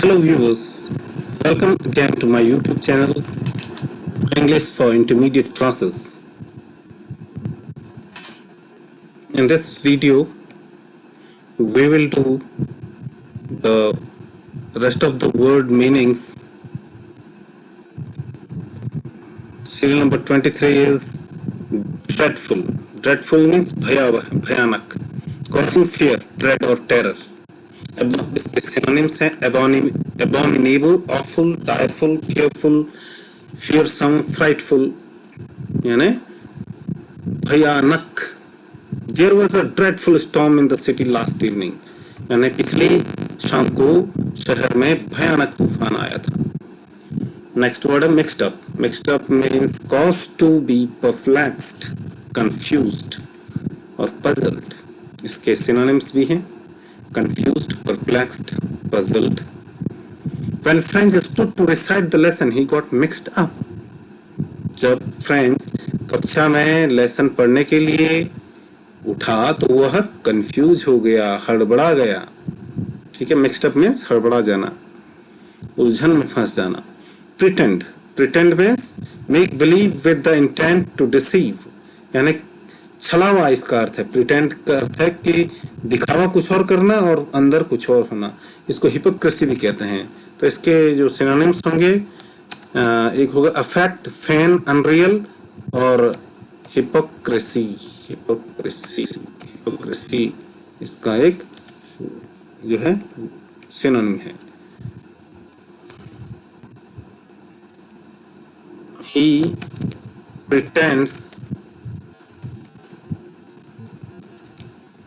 Hello viewers, welcome again to my YouTube channel English for Intermediate Classes. In this video, we will do the rest of the word meanings. Serial number 23 is dreadful. Dreadful means bhayanak, causing fear, dread or terror. इसके synonyms हैं abominable, awful, direful, fearful, fearsome, frightful, यानी भयानक. There was a dreadful storm in the city last evening. यानी पिछली शाम को शहर में भयानक तूफान आया था. Next word है mixed up. Mixed up means caused to be perplexed, confused और puzzled. इसके synonyms भी हैं confused, perplexed, puzzled. When Franz stood to recite the lesson, he got mixed up. जब फ्रेंच कक्षा में लेसन पढ़ने के लिए उठा तो वह कंफ्यूज हो गया, हड़बड़ा गया. ठीक है, मिक्स्ड अप मीन्स हड़बड़ा जाना, उलझन में फंस जाना. Pretend. Pretend means make believe with the intent to deceive, यानी छलावा इसका अर्थ है. प्रिटेंड का अर्थ है कि दिखावा कुछ और करना और अंदर कुछ और होना. इसको हिपोक्रेसी भी कहते हैं. तो इसके जो सिनोनिम्स होंगे, एक होगा अफेक्ट, फेन, अनरियल और हिपोक्रेसी. हिपोक्रेसी हिपोक्रेसी इसका एक जो है सिनोनिम है. He pretends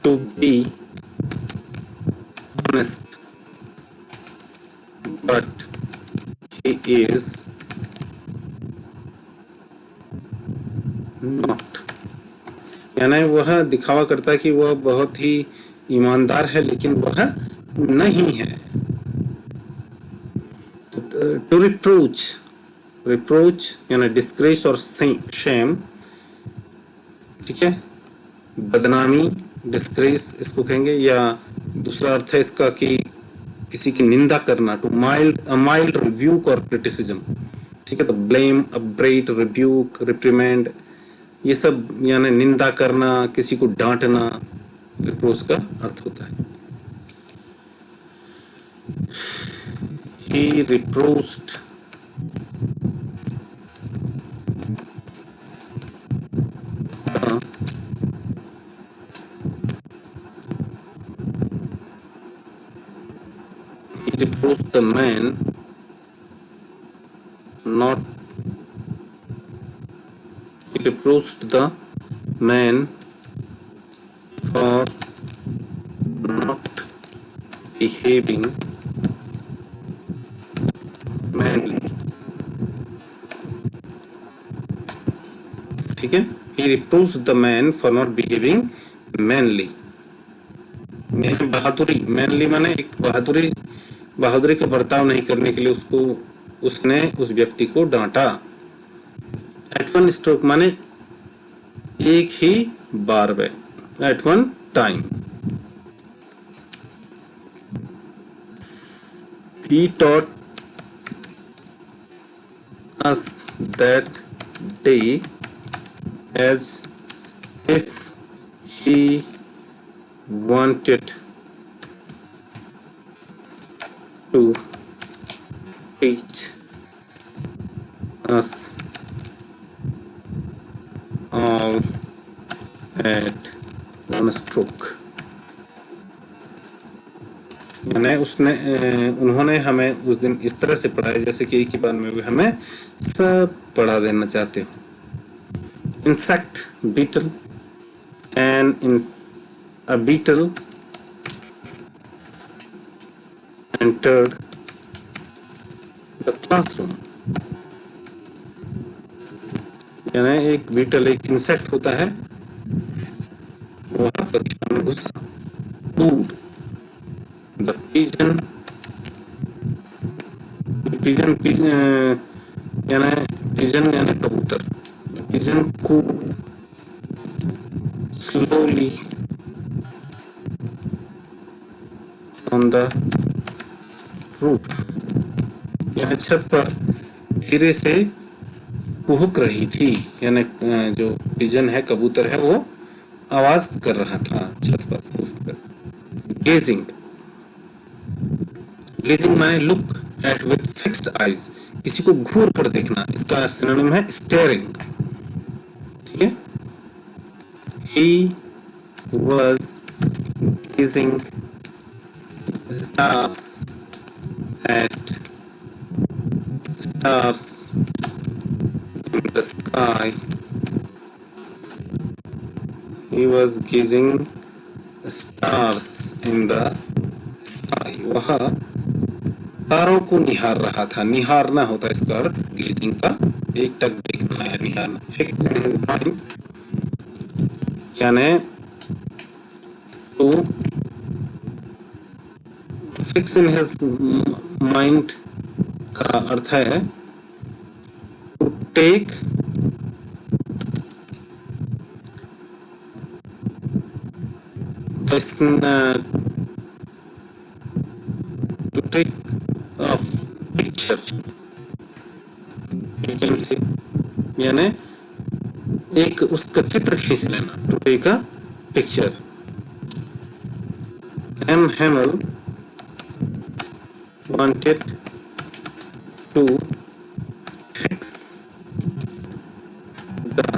to be honest, but he is not. यानी वह दिखावा करता है कि वह बहुत ही ईमानदार है, लेकिन वह नहीं है. To reproach. रिप्रोच यानी डिस्ग्रेस और शेम. ठीक है, बदनामी, डिस्ग्रेस इसको कहेंगे. या दूसरा अर्थ है इसका कि किसी की निंदा करना. टू माइल्ड रिव्यूक और क्रिटिसिज्म. ठीक है, तो ब्लेम, अपब्रेट, रिब्यूक, रिप्रीमेंड, ये सब यानी निंदा करना, किसी को डांटना, रिप्रोच का अर्थ होता है. He reproached the man not he reproached the man for not behaving manly. ठीक है, he reproached the man for not behaving manly. बहादुरी, मैनली माने एक बहादुरी का बर्ताव नहीं करने के लिए उसने उस व्यक्ति को डांटा. एट वन स्ट्रोक माने एक ही बार में, at one time. He taught us that day as if he wanted to teach us all at one stroke. यानी उन्होंने हमें उस दिन इस तरह से पढ़ाया जैसे कि एक ही बार में वे हमें सब पढ़ा देना चाहते हो. Insect, beetle. And a beetle entered the classroom. यानी एक बीटल, एक इंसेक्ट होता है, वह कक्षा में घुसा. Food. The pigeon यानी कबूतर. The pigeon cooed slowly on the roof, यानी छत पर धीरे से कुहुक रही थी, यानी जो पिजन है, कबूतर है, वो आवाज कर रहा था छत पर, रूफ पर। गेजिंग, गेजिंग माने look at with fixed eyes, किसी को घूर कर देखना, इसका सिनोनिम है स्टेयरिंग। ठीक है, he was gazing stars at stars in the sky. He was gazing stars in the sky. वह तारों को निहार रहा था। निहारना होता है इसका अर्थ गेजिंग का, एक टक देखना है, निहारना। फिक्स इन हिज माइंड यानी to fix in his mind का अर्थ है to take to take a picture, you can see, यानी एक उसका चित्र खींच लेना, to take a picture. M. Hamel wanted to fix the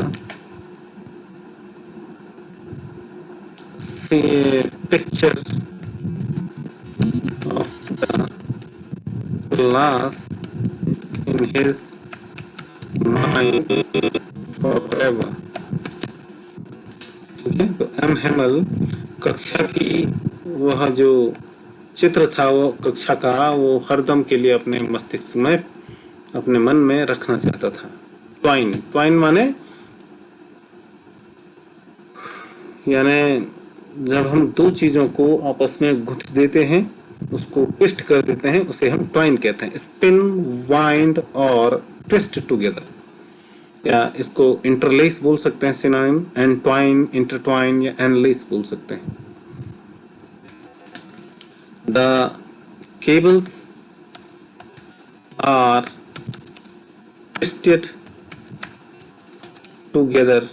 picture of the glass in his mind forever. ठीक है, तो एम हेमल कक्षा की वह जो चित्र था वो कक्षा का, वो हरदम के लिए अपने मस्तिष्क में, अपने मन में रखना चाहता था। ट्वाइन, ट्वाइन माने यानी जब हम दो चीजों को आपस में गुथ देते हैं, उसको ट्विस्ट कर देते हैं, उसे हम ट्वाइन कहते हैं। स्पिन, वाइंड और ट्विस्ट टुगेदर, या इसको इंटरलेस बोल सकते हैं सिनोनिम, एंटवाइन, इंटरट्वाइन या एनलेस बोल सकते हैं। The cables are twisted together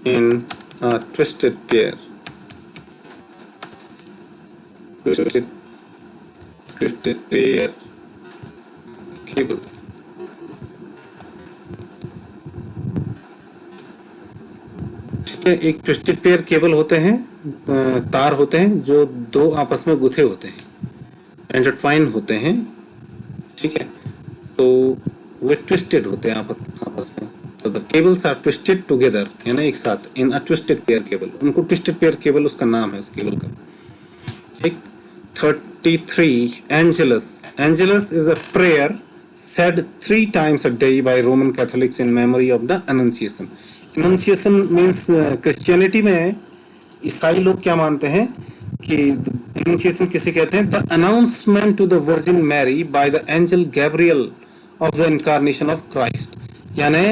in a twisted pair. Twisted pair cable. ठीक है, एक ट्विस्टेड पेयर केबल होते हैं, तार होते हैं जो दो आपस में गुथे होते हैं, इंटरट्वाइन होते हैं। ठीक है, तो वे ट्विस्टेड होते हैं आपस में। तो the cables are twisted together, यानी एक साथ, in a twisted pair cable. उनको ट्विस्टेड पेयर केबल उसका नाम है, उस केबल का। ठीक, 33 Angelus, Angelus is a prayer said 3 times a day by Roman Catholics in memory of the Annunciation. Annunciation means Christianity में ईसाई लोग क्या मानते हैं कि Annunciation किसे कहते हैं? The announcement to the Virgin Mary by the angel Gabriel of the incarnation of Christ. यानी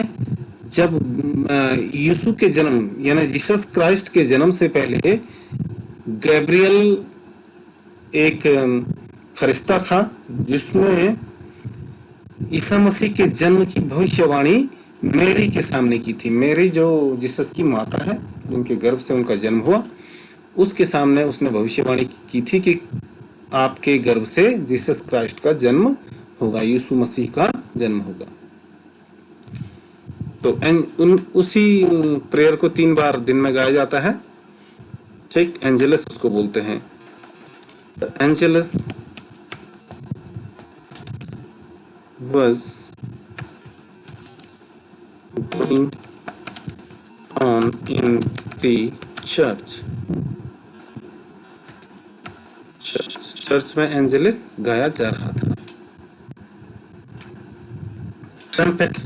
जब यीशु के जन्म, यानी जीसस क्राइस्ट के जन्म से पहले गैब्रियल एक फरिश्ता था जिसने ईसा मसीह के जन्म की भविष्यवाणी मेरी के सामने की थी। मेरी जो जीसस की माता है, जिनके गर्भ से उनका जन्म हुआ, उसके सामने उसने भविष्यवाणी की थी कि आपके गर्भ से जीसस क्राइस्ट का जन्म होगा, यीशु मसीह का जन्म होगा। तो उसी प्रेयर को 3 बार दिन में गाया जाता है। ठीक, एंजेलस उसको बोलते हैं। Angeles was going on in the church. Church में एंजेलिस गाया जा रहा था। ट्रम्पेट्स,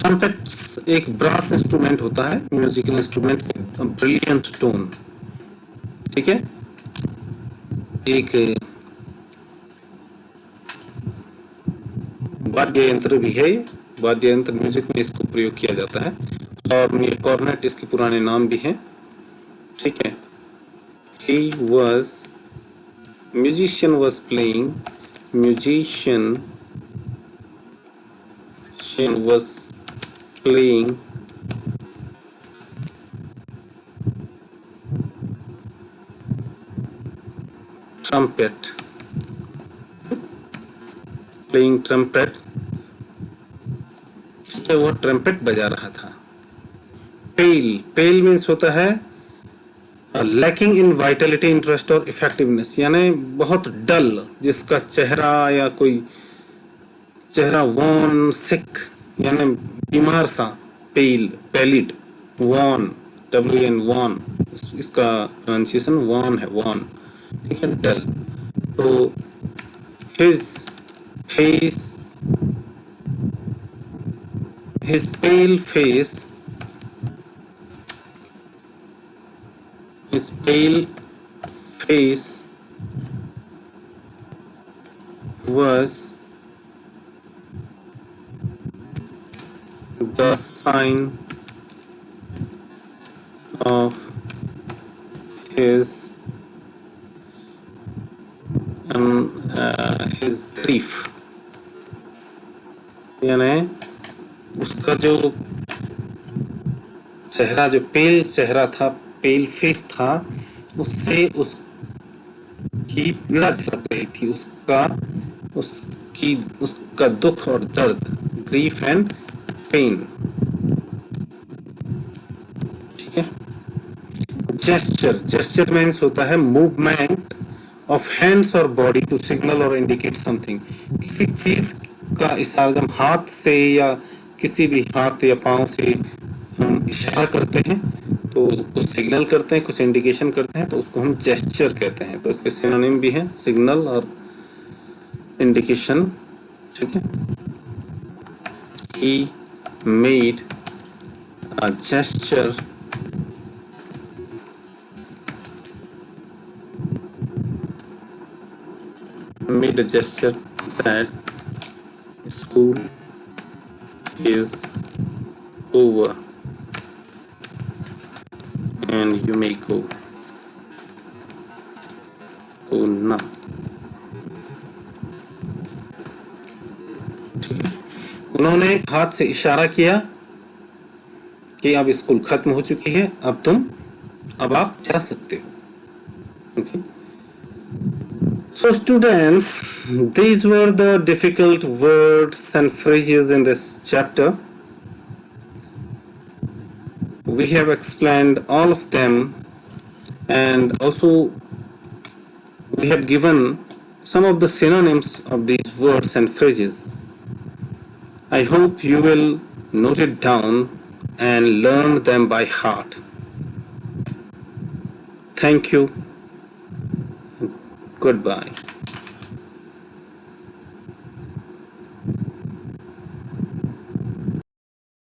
ट्रम्पेट्स एक ब्रास इंस्ट्रूमेंट होता है, musical instrument with brilliant tone. ठीक है, एक वाद्य यंत्र भी है, वाद्य यंत्र म्यूजिक में इसको प्रयोग किया जाता है, और ये कॉर्नेट इसके पुराने नाम भी हैं। ठीक है, he was musician was playing musician was playing trumpet ठीक है, वो ट्रम्पेट बजा रहा था। पेल मीन्स होता है लैकिंग इन वाइटलिटी, इंटरेस्ट और इफेक्टिवनेस, यानी बहुत डल, जिसका चेहरा या कोई चेहरा वॉन, सिक, यानी बीमार सा, पैलिड, वॉन, WN वॉन, इसका प्रोनाउंसिएशन वॉन है, वॉन, ठीक है, डल। तो his face, his pale face was the sign of his grief, यानी उसका जो चेहरा, जो पेल चेहरा था, पेल फेस था, उससे उसकी पीड़ा झलक रही थी, उसका दुख और दर्द, ग्रीफ एंड पेन, ठीक है। जेस्चर मीन्स होता है मूवमेंट ऑफ हैंड्स और बॉडी टू सिग्नल और इंडिकेट समथिंग, किसी चीज का इशारा, जब हाथ से या किसी भी हाथ या पांव से हम इशारा करते हैं तो कुछ सिग्नल करते हैं, कुछ इंडिकेशन करते हैं, तो उसको हम जेस्चर कहते हैं। तो इसके सिनोनिम भी हैं सिग्नल और इंडिकेशन, ठीक है। He made a gesture that school is over and you may go now, ठीक है। उन्होंने हाथ से इशारा किया कि अब स्कूल खत्म हो चुकी है, अब आप जा सकते हो, okay? So students, these were the difficult words and phrases in this chapter. We have explained all of them, and also we have given some of the synonyms of these words and phrases. I hope you will note it down and learn them by heart. Thank you. Goodbye.